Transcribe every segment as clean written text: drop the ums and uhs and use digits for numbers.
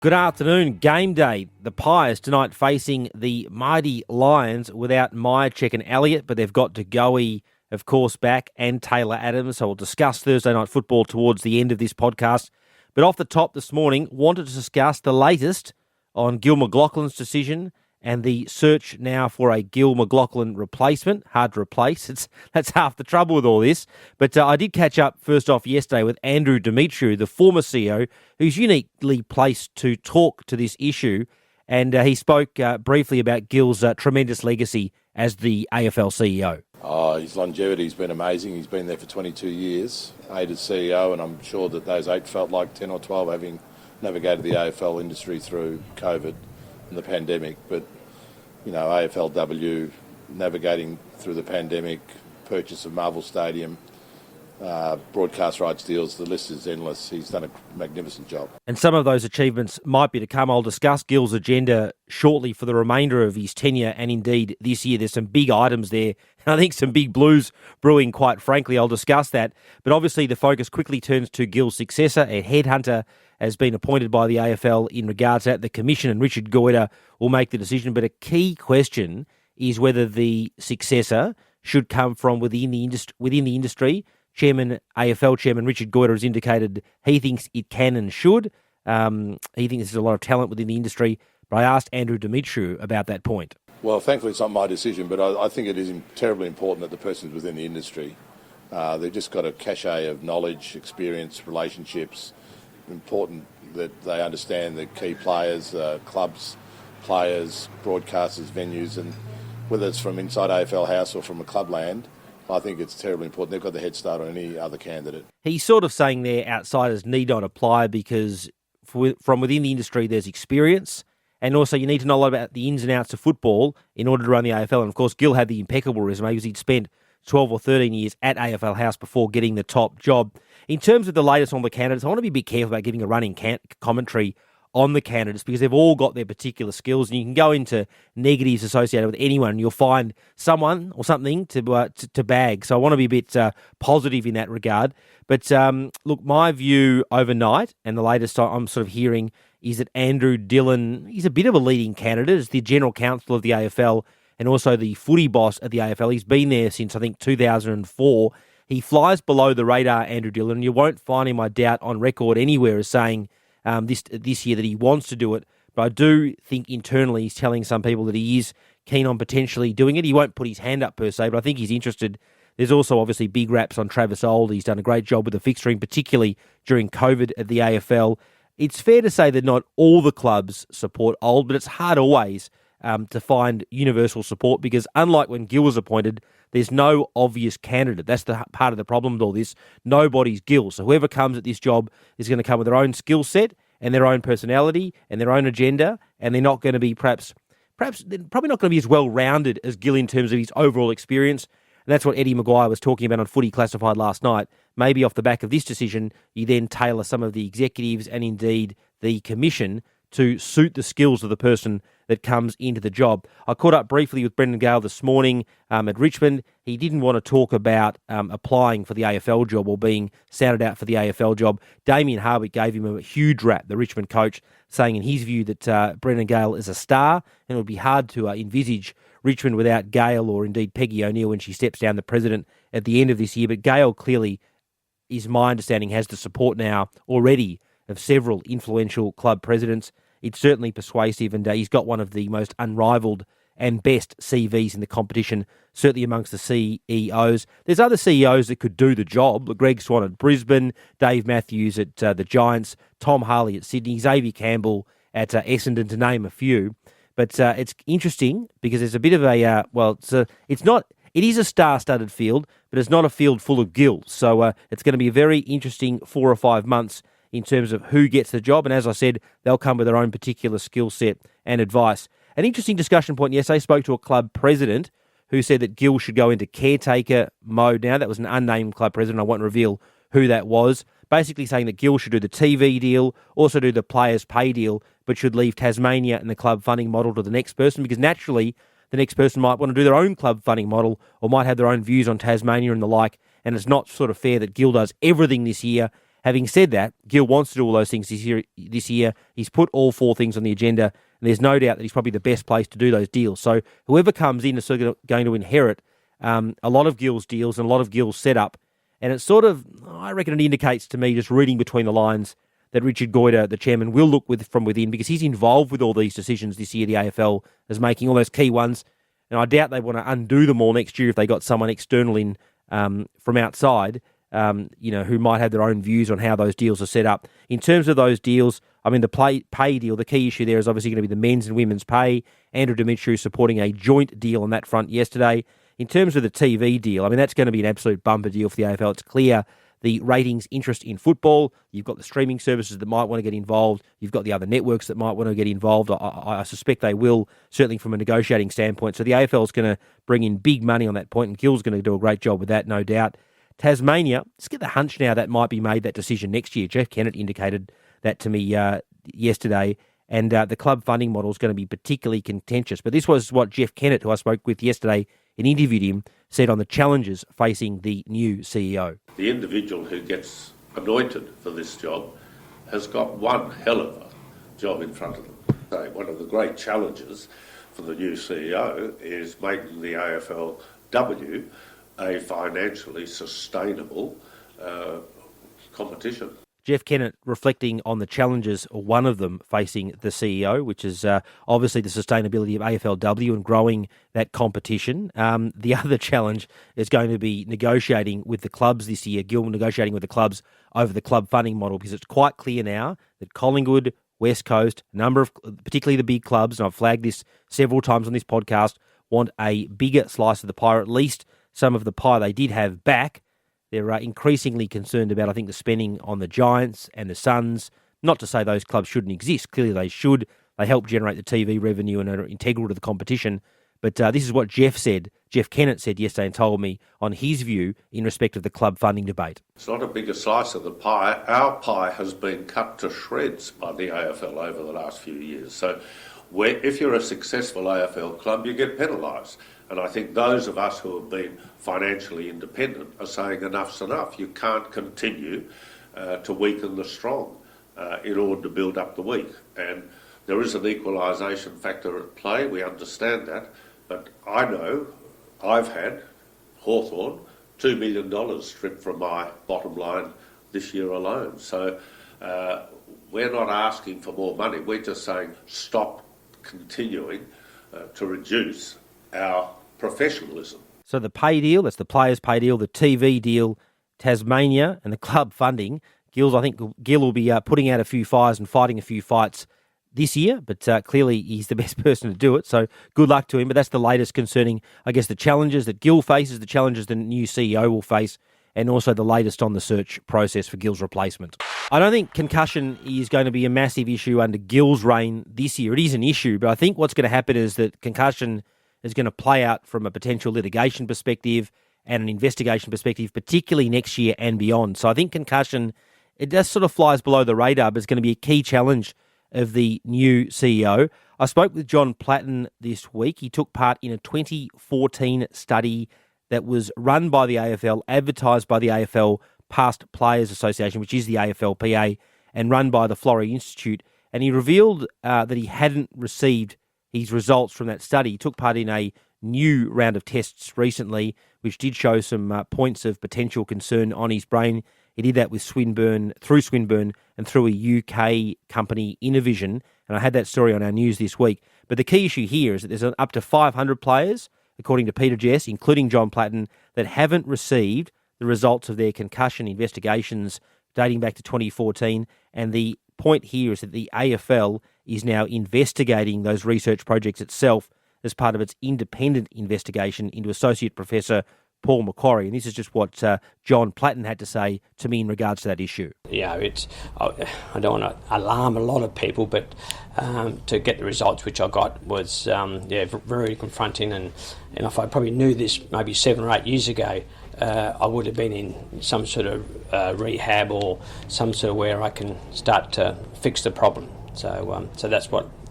Good afternoon. Game day. The Pies tonight facing the mighty Lions without Myercheck and Elliott, but they've got Degoe, of course, back, and Taylor Adams. So we'll discuss Thursday night football towards the end of this podcast. But off the top this morning, wanted to discuss the latest on Gil McLachlan's decision and the search now for a Gil McLachlan replacement. Hard to replace. That's half the trouble with all this. But I did catch up first off yesterday with Andrew Demetriou, the former CEO, who's uniquely placed to talk to this issue. And he spoke briefly about Gil's tremendous legacy as the AFL CEO. His longevity's been amazing. He's been there for 22 years, 8 as CEO, and I'm sure that those 8 felt like 10 or 12 having navigated the AFL industry through COVID and the pandemic. But, you know, AFLW navigating through the pandemic, purchase of Marvel Stadium, broadcast rights deals, the list is endless. He's done a magnificent job. And some of those achievements might be to come. I'll discuss Gil's agenda shortly for the remainder of his tenure, and indeed this year there's some big items there. I think some big blues brewing, quite frankly. I'll discuss that. But obviously the focus quickly turns to Gil's successor. A headhunter has been appointed by the AFL in regards to that. The Commission and Richard Goyder will make the decision. But a key question is whether the successor should come from within the industry. AFL Chairman Richard Goyder has indicated he thinks it can and should. He thinks there's a lot of talent within the industry. But I asked Andrew Demetriou about that point. Well, thankfully it's not my decision, but I think it is terribly important that the person's within the industry. They've just got a cachet of knowledge, experience, relationships. Important that they understand the key players, clubs, players, broadcasters, venues, and whether it's from inside AFL House or from a clubland, I think it's terribly important. They've got the head start on any other candidate. He's sort of saying there outsiders need not apply because from within the industry there's experience, and also you need to know a lot about the ins and outs of football in order to run the AFL. And of course, Gil had the impeccable resume because he'd spent 12 or 13 years at AFL House before getting the top job. In terms of the latest on the candidates, I want to be a bit careful about giving a running commentary on the candidates because they've all got their particular skills, and you can go into negatives associated with anyone and you'll find someone or something to bag. So I want to be a bit positive in that regard. But look, my view overnight and the latest I'm sort of hearing is that Andrew Dillon, he's a bit of a leading candidate as the General Counsel of the AFL and also the footy boss at the AFL. He's been there since, I think, 2004. He flies below the radar, Andrew Dillon, and you won't find him, I doubt, on record anywhere as saying this year that he wants to do it. But I do think internally he's telling some people that he is keen on potentially doing it. He won't put his hand up per se, but I think he's interested. There's also obviously big raps on Travis Old. He's done a great job with the fixturing, particularly during COVID at the AFL. It's fair to say that not all the clubs support Old, but it's hard always to find universal support because unlike when Gil was appointed, there's no obvious candidate. That's the part of the problem with all this. Nobody's Gil. So whoever comes at this job is going to come with their own skill set and their own personality and their own agenda, and they're not going to be perhaps they're probably not going to be as well-rounded as Gil in terms of his overall experience. And that's what Eddie Maguire was talking about on Footy Classified last night. Maybe off the back of this decision, you then tailor some of the executives and indeed the commission to suit the skills of the person that comes into the job. I caught up briefly with Brendan Gale this morning at Richmond. He didn't want to talk about applying for the AFL job or being sounded out for the AFL job. Damien Hardwick gave him a huge rap, the Richmond coach, saying in his view that Brendan Gale is a star and it would be hard to envisage Richmond without Gale or indeed Peggy O'Neill when she steps down the president at the end of this year. But Gale clearly, is my understanding, has the support now already of several influential club presidents. It's certainly persuasive, and he's got one of the most unrivaled and best CVs in the competition, certainly amongst the CEOs. There's other CEOs that could do the job. Greg Swan at Brisbane, Dave Matthews at the Giants, Tom Harley at Sydney, Xavier Campbell at Essendon, to name a few. But it's interesting because there's a bit of it is a star-studded field, but it's not a field full of Gils. So it's going to be a very interesting 4 or 5 months in terms of who gets the job. And as I said, they'll come with their own particular skill set and advice. An interesting discussion point yesterday, I spoke to a club president who said that Gil should go into caretaker mode now. That was an unnamed club president. I won't reveal who that was. Basically saying that Gil should do the TV deal, also do the players' pay deal, but should leave Tasmania and the club funding model to the next person because naturally the next person might want to do their own club funding model or might have their own views on Tasmania and the like. And it's not sort of fair that Gil does everything this year Having said that, Gil wants to do all those things this year. He's put all 4 things on the agenda, and there's no doubt that he's probably the best place to do those deals. So whoever comes in is sort of going to inherit a lot of Gil's deals and a lot of Gil's setup. And it's sort of, I reckon it indicates to me, just reading between the lines, that Richard Goyder, the chairman, will look from within, because he's involved with all these decisions this year. The AFL is making all those key ones, and I doubt they want to undo them all next year if they got someone external in from outside, who might have their own views on how those deals are set up. In terms of those deals, I mean, the pay deal, the key issue there is obviously going to be the men's and women's pay. Andrew Dimitriou supporting a joint deal on that front yesterday. In terms of the TV deal, I mean, that's going to be an absolute bumper deal for the AFL. It's clear the ratings interest in football. You've got the streaming services that might want to get involved. You've got the other networks that might want to get involved. I suspect they will, certainly from a negotiating standpoint. So the AFL is going to bring in big money on that point, and Gil's going to do a great job with that, no doubt. Tasmania, let's get the hunch now that might be made, that decision next year. Jeff Kennett indicated that to me yesterday, and the club funding model is going to be particularly contentious. But this was what Jeff Kennett, who I spoke with yesterday and interviewed him, said on the challenges facing the new CEO. The individual who gets anointed for this job has got one hell of a job in front of them. One of the great challenges for the new CEO is making the AFLW a financially sustainable competition. Jeff Kennett reflecting on the challenges, or one of them, facing the CEO, which is obviously the sustainability of AFLW and growing that competition. The other challenge is going to be negotiating with the clubs this year, Gil negotiating with the clubs over the club funding model, because it's quite clear now that Collingwood, West Coast, a number of, particularly the big clubs, and I've flagged this several times on this podcast, want a bigger slice of the pie, or at least some of the pie they did have back. They're increasingly concerned about, I think, the spending on the Giants and the Suns. Not to say those clubs shouldn't exist. Clearly they should. They help generate the TV revenue and are integral to the competition. But this is what Jeff Kennett said yesterday, and told me on his view in respect of the club funding debate. It's not a bigger slice of the pie. Our pie has been cut to shreds by the AFL over the last few years. So if you're a successful AFL club, you get penalised. And I think those of us who have been financially independent are saying enough's enough. You can't continue to weaken the strong in order to build up the weak. And there is an equalisation factor at play. We understand that. But I know I've had, Hawthorn, $2 million stripped from my bottom line this year alone. So we're not asking for more money. We're just saying stop continuing to reduce our professionalism. So the pay deal, that's the players' pay deal, the TV deal, Tasmania, and the club funding. I think Gil will be putting out a few fires and fighting a few fights this year, but clearly he's the best person to do it, so good luck to him. But that's the latest concerning, I guess, the challenges that Gil faces, the challenges the new CEO will face, and also the latest on the search process for Gil's replacement. I don't think concussion is going to be a massive issue under Gil's reign this year. It is an issue, but I think what's going to happen is that concussion is going to play out from a potential litigation perspective and an investigation perspective, particularly next year and beyond. So I think concussion, it just sort of flies below the radar, but it's going to be a key challenge of the new CEO. I spoke with John Platten this week. He took part in a 2014 study that was run by the AFL, advertised by the AFL Past Players Association, which is the AFLPA, and run by the Florey Institute. And he revealed that he hadn't received his results from that study. He took part in a new round of tests recently, which did show some points of potential concern on his brain. He did that with through Swinburne and through a UK company, Innovision, and I had that story on our news this week. But the key issue here is that there's up to 500 players, according to Peter Jess, including John Platten, that haven't received the results of their concussion investigations dating back to 2014, and the point here is that the AFL is now investigating those research projects itself as part of its independent investigation into Associate Professor Paul Macquarie. And this is just what John Platten had to say to me in regards to that issue. Yeah, I don't want to alarm a lot of people, but to get the results which I got was very confronting. And if I probably knew this maybe 7 or 8 years ago, I would have been in some sort of rehab or some sort of where I can start to fix the problem. So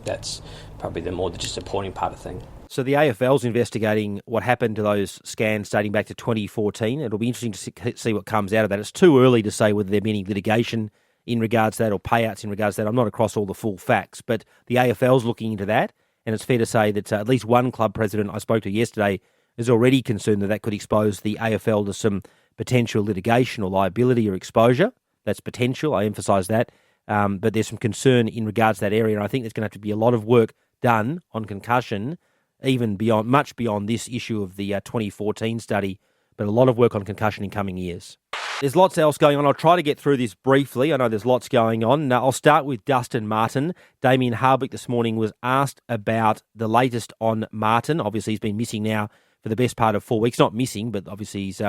that's probably the more disappointing part of the thing. So the AFL's investigating what happened to those scans dating back to 2014. It'll be interesting to see what comes out of that. It's too early to say whether there'll be any litigation in regards to that or payouts in regards to that. I'm not across all the full facts, but the AFL's looking into that, and it's fair to say that at least one club president I spoke to yesterday is already concerned that that could expose the AFL to some potential litigation or liability or exposure. That's potential, I emphasise that. But there's some concern in regards to that area, and I think there's going to have to be a lot of work done on concussion, even beyond, much beyond this issue of the 2014 study, but a lot of work on concussion in coming years. There's lots else going on. I'll try to get through this briefly. I know there's lots going on. Now, I'll start with Dustin Martin. Damien Hardwick this morning was asked about the latest on Martin. Obviously, he's been missing now for the best part of 4 weeks. Not missing, but obviously he's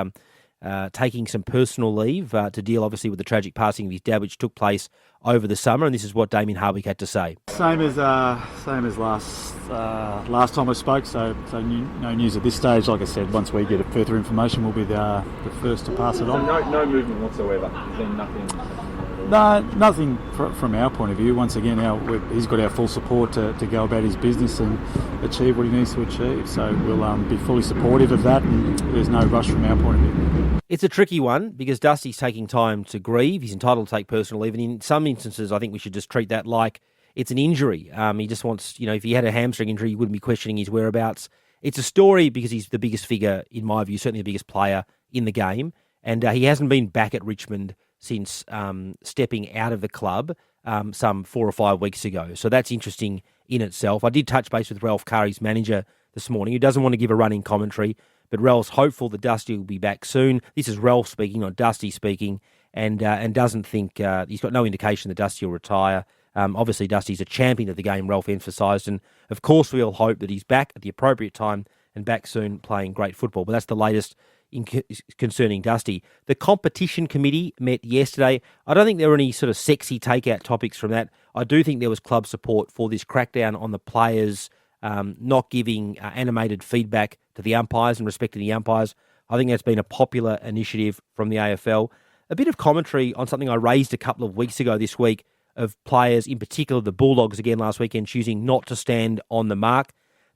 taking some personal leave to deal, obviously, with the tragic passing of his dad, which took place over the summer. And this is what Damien Hardwick had to say. Same as last time I spoke. So no news at this stage. Like I said, once we get further information, we'll be the first to pass it on. So no movement whatsoever. There's been nothing. No, nothing from our point of view. Once again, he's got our full support to go about his business and achieve what he needs to achieve. So we'll be fully supportive of that, and there's no rush from our point of view. It's a tricky one because Dusty's taking time to grieve. He's entitled to take personal leave, and in some instances, I think we should just treat that like it's an injury. He just wants, if he had a hamstring injury, he wouldn't be questioning his whereabouts. It's a story because he's the biggest figure, in my view, certainly the biggest player in the game, and he hasn't been back at Richmond since stepping out of the club some 4 or 5 weeks ago. So that's interesting in itself. I did touch base with Ralph Curry's manager this morning, who doesn't want to give a running commentary, but Ralph's hopeful that Dusty will be back soon. This is Ralph speaking, not Dusty speaking, and doesn't think, he's got no indication that Dusty will retire. Obviously, Dusty's a champion of the game, Ralph emphasised, and of course we all hope that he's back at the appropriate time and back soon playing great football. But that's the latest concerning Dusty. The competition committee met yesterday. I don't think there were any sort of sexy takeout topics from that. I do think there was club support for this crackdown on the players not giving animated feedback to the umpires and respecting the umpires. I think that's been a popular initiative from the AFL. A bit of commentary on something I raised a couple of weeks ago this week of players, in particular the Bulldogs again last weekend, choosing not to stand on the mark.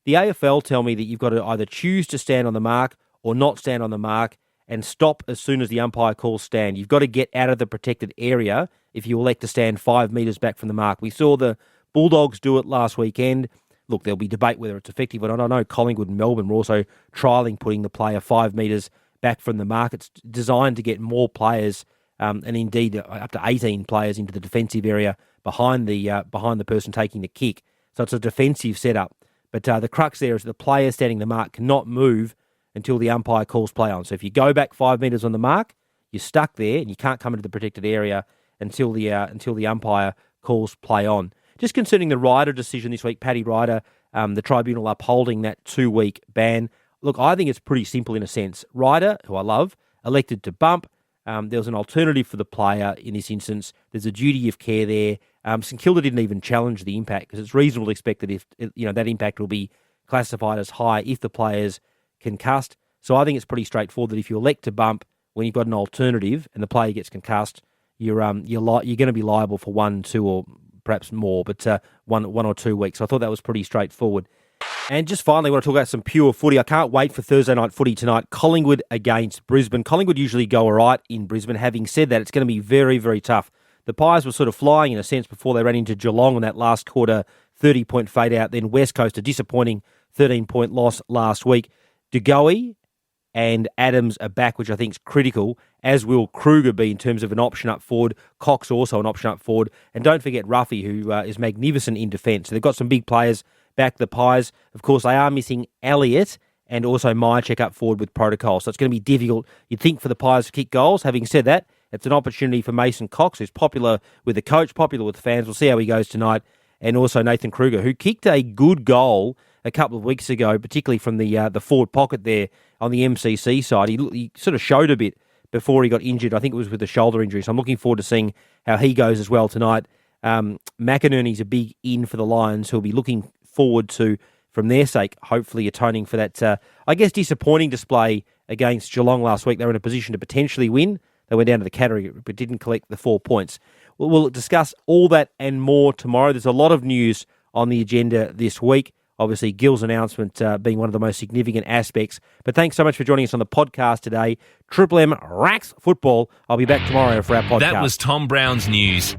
The AFL tell me that you've got to either choose to stand on the mark or not stand on the mark and stop as soon as the umpire calls stand. You've got to get out of the protected area if you elect to stand 5 metres back from the mark. We saw the Bulldogs do it last weekend. Look, there'll be debate whether it's effective or not. I know Collingwood and Melbourne were also trialling putting the player 5 metres back from the mark. It's designed to get more players, and indeed up to 18 players into the defensive area behind the person taking the kick. So it's a defensive setup. But the crux there is the player standing the mark cannot move until the umpire calls play on. So if you go back 5 metres on the mark, you're stuck there and you can't come into the protected area until the umpire calls play on. Just concerning the Ryder decision this week, Paddy Ryder, the tribunal upholding that 2-week ban. Look, I think it's pretty simple in a sense. Ryder, who I love, elected to bump. There was an alternative for the player in this instance. There's a duty of care there. St Kilda didn't even challenge the impact because it's reasonable to expect that if that impact will be classified as high if the player's concussed. So I think it's pretty straightforward that if you elect to bump when you've got an alternative and the player gets concussed, you're going to be liable for 1, 2, or perhaps more, but 1 or 2 weeks. So I thought that was pretty straightforward. And just finally, I want to talk about some pure footy. I can't wait for Thursday night footy tonight. Collingwood against Brisbane. Collingwood usually go all right in Brisbane. Having said that, it's going to be very, very tough. The Pies were sort of flying in a sense before they ran into Geelong on that last quarter 30-point fade out. Then West Coast, a disappointing 13-point loss last week. DeGoey and Adams are back, which I think is critical, as will Kruger be in terms of an option up forward. Cox also an option up forward. And don't forget Ruffy, who is magnificent in defence. So they've got some big players back, the Pies. Of course, they are missing Elliott and also Myercheck up forward with protocol. So it's going to be difficult, you'd think, for the Pies to kick goals. Having said that, it's an opportunity for Mason Cox, who's popular with the coach, popular with the fans. We'll see how he goes tonight. And also Nathan Kruger, who kicked a good goal a couple of weeks ago, particularly from the forward pocket there on the MCC side. He sort of showed a bit before he got injured. I think it was with a shoulder injury. So I'm looking forward to seeing how he goes as well tonight. McInerney's a big in for the Lions, who'll be looking forward to, from their sake, hopefully atoning for that, disappointing display against Geelong last week. They were in a position to potentially win. They went down to the category but didn't collect the 4 points. We'll discuss all that and more tomorrow. There's a lot of news on the agenda this week. Obviously, Gil's announcement being one of the most significant aspects. But thanks so much for joining us on the podcast today. Triple M racks football. I'll be back tomorrow for our podcast. That was Tom Browne's news.